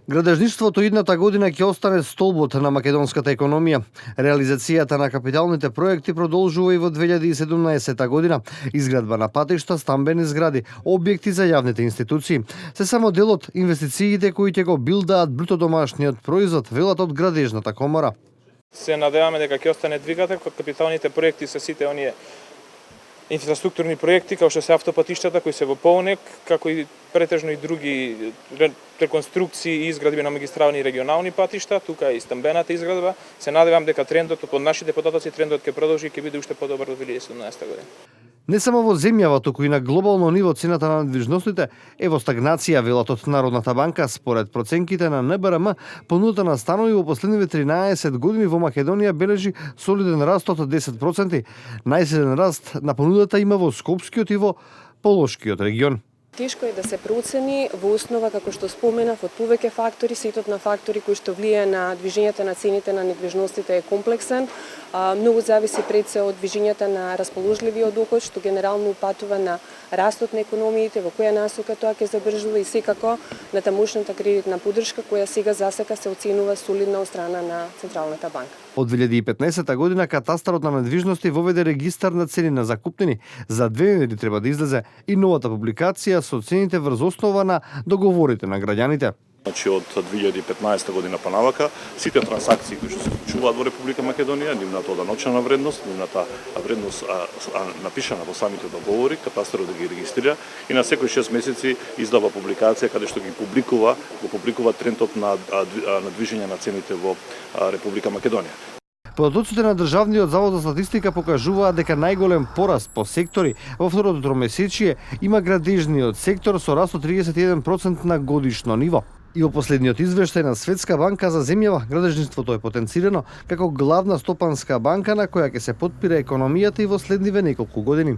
Градежништвото идната година ќе остане столбот на македонската економија. Реализацијата на капиталните проекти продолжува и во 2017 година. Изградба на патишта, стамбени згради, објекти за јавните институции. Се само дел од инвестициите кои ќе го билдаат бруто домашниот производ, велат од градежната комора. Се надеваме дека ќе остане двигател, капиталните проекти се сите оние инфраструктурни проекти, како што се автопатиштата кои се во полнек, како и претежно и други реконструкции и изградби на магистрални и регионални патишта, тука и стамбената изградба. Се надевам дека трендот под нашите податоци трендот ќе продолжи и ќе биде уште подобар во 2017 година. Не само во земјава, туку и на глобално ниво цената на недвижностите е во стагнација, велат од Народната банка. Според проценките на НБРМ, понудата на станови во последниве 13 години во Македонија бележи солиден раст од 10%. Најсилен раст на понудата има во Скопскиот и во Полошкиот регион. Тешко е да се процени во основа, како што споменав, од повеќе фактори. Сетот на фактори кои што влијае на движењето на цените на недвижностите е комплексен. Многу зависи пред се од движењето на расположливиот доход, што генерално упатува на растот на економиите, во која насока тоа ќе забржува и секако на тамошната кредитна поддршка, која сега засека се оценува солидна од страна на Централната банка. Од 2015 година катастарот на недвижности воведе регистар на цени на закупнини. За 2 недели треба да излезе и новата публикација со цените врз основа на договорите на граѓаните. Значи од 2015 година понавака, сите трансакции кои што се случуваат во Република Македонија, нивната оданочена вредност, нивната вредност напишана во самите договори, катастарот да ги регистрира и на секој 6 месеци издава публикација каде што ги публикува трендот на движење на цените во Република Македонија. Податоците на Државниот завод за статистика покажуваат дека најголем пораст по сектори во второто тромесечие има градежниот сектор со раст од 31% на годишно ниво. И во последниот извештај на Светска банка за земјава, градежниството е потенцирано како главна стопанска банка на која ќе се потпира економијата и во следниве неколку години.